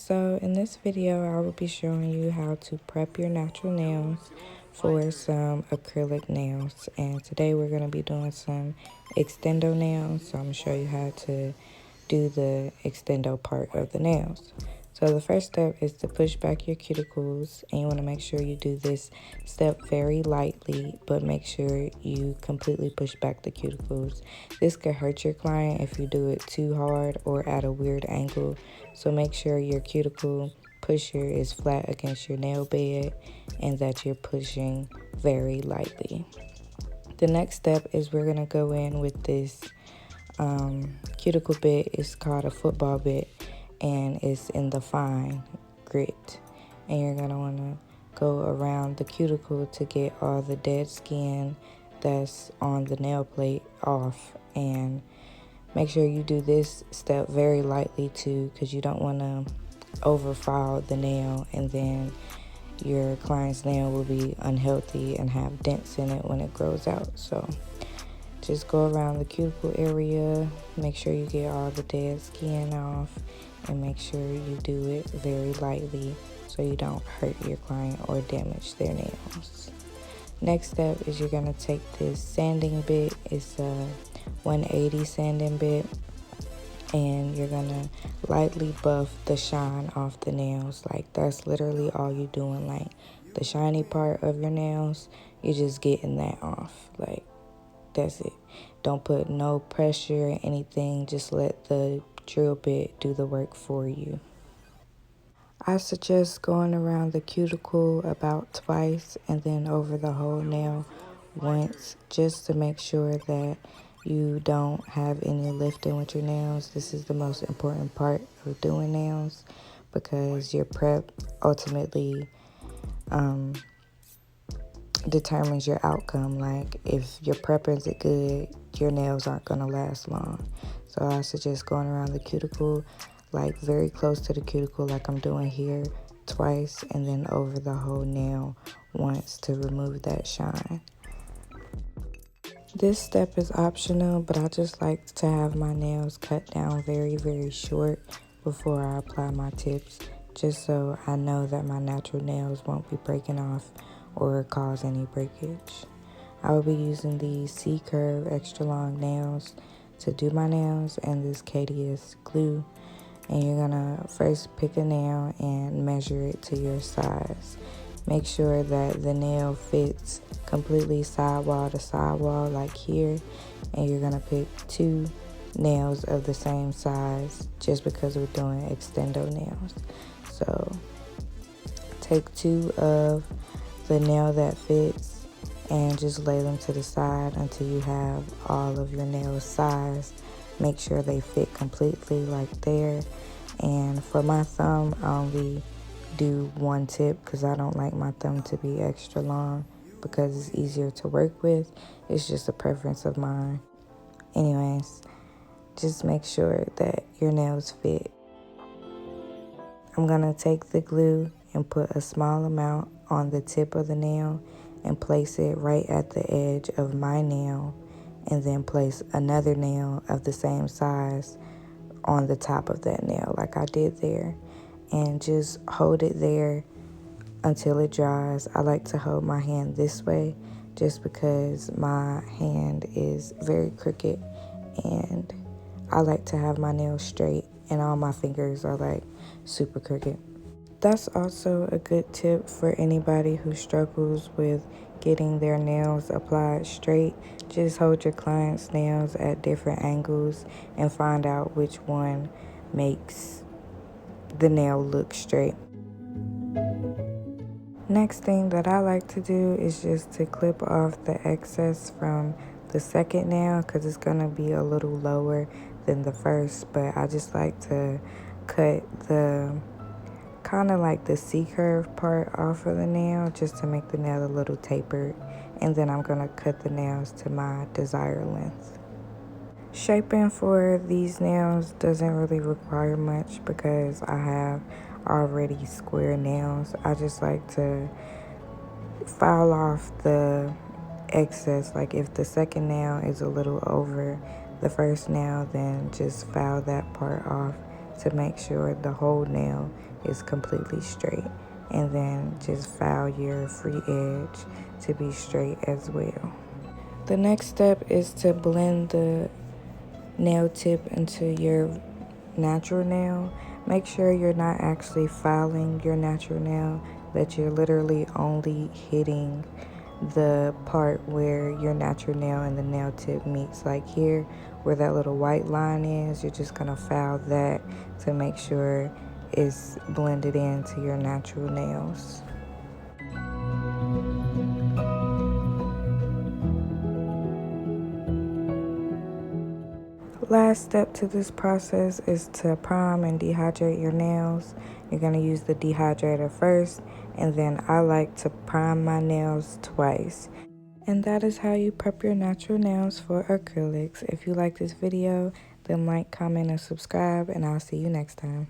So in this video, I will be showing you how to prep your natural nails for some acrylic nails. And today we're going to be doing some extendo nails. So I'm going to show you how to do the extendo part of the nails. So the first step is to push back your cuticles, and you want to make sure you do this step very lightly, but make sure you completely push back the cuticles. This could hurt your client if you do it too hard or at a weird angle. So make sure your cuticle pusher is flat against your nail bed and that you're pushing very lightly. The next step is we're going to go in with this cuticle bit. It's called a football bit, and it's in the fine grit, and you're going to want to go around the cuticle to get all the dead skin that's on the nail plate off. And make sure you do this step very lightly too, because you don't want to overfile the nail, and then your client's nail will be unhealthy and have dents in it when it grows out. So just go around the cuticle area, make sure you get all the dead skin off, and make sure you do it very lightly so you don't hurt your client or damage their nails. Next step is you're going to take this sanding bit. It's a 180 sanding bit, and you're going to lightly buff the shine off the nails. Like, that's literally all you're doing. Like, the shiny part of your nails, you're just getting that off. Like, that's it. Don't put no pressure or anything. Just let the drill bit do the work for you. I suggest going around the cuticle about twice and then over the whole nail once, just to make sure that you don't have any lifting with your nails. This is the most important part of doing nails, because your prep ultimately determines your outcome. Like, if your prep isn't good, your nails aren't going to last long. So I suggest going around the cuticle, like very close to the cuticle, like I'm doing here, twice, and then over the whole nail once to remove that shine. This step is optional, but I just like to have my nails cut down very, very short before I apply my tips, just so I know that my natural nails won't be breaking off or cause any breakage. I will be using these C-curve extra long nails to do my nails, and this KDS glue. And you're gonna first pick a nail and measure it to your size. Make sure that the nail fits completely sidewall to sidewall, like here. And you're gonna pick 2 nails of the same size, just because we're doing extendo nails. So take 2 of the nail that fits and just lay them to the side until you have all of your nails sized. Make sure they fit completely, like there. And for my thumb, I only do 1 tip because I don't like my thumb to be extra long, because it's easier to work with. It's just a preference of mine. Anyways, just make sure that your nails fit. I'm gonna take the glue and put a small amount on the tip of the nail and place it right at the edge of my nail, and then place another nail of the same size on the top of that nail, like I did there, and just hold it there until it dries. I like to hold my hand this way just because my hand is very crooked, and I like to have my nails straight, and all my fingers are like super crooked. That's also a good tip for anybody who struggles with getting their nails applied straight. Just hold your client's nails at different angles and find out which one makes the nail look straight. Next thing that I like to do is just to clip off the excess from the second nail, because it's going to be a little lower than the first. But I just like to cut the kind of like the C-curve part off of the nail, just to make the nail a little tapered. And then I'm going to cut the nails to my desired length. Shaping for these nails doesn't really require much because I have already square nails. I just like to file off the excess. Like, if the second nail is a little over the first nail, then just file that part off to make sure the whole nail is completely straight. And then just file your free edge to be straight as well. The next step is to blend the nail tip into your natural nail. Make sure you're not actually filing your natural nail, that you're literally only hitting the part where your natural nail and the nail tip meets. Like here where that little white line is, you're just gonna file that to make sure it's blended into your natural nails. Last step to this process is to prime and dehydrate your nails. You're going to use the dehydrator first, and then I like to prime my nails twice. And that is how you prep your natural nails for acrylics. If you like this video, then like, comment, and subscribe, and I'll see you next time.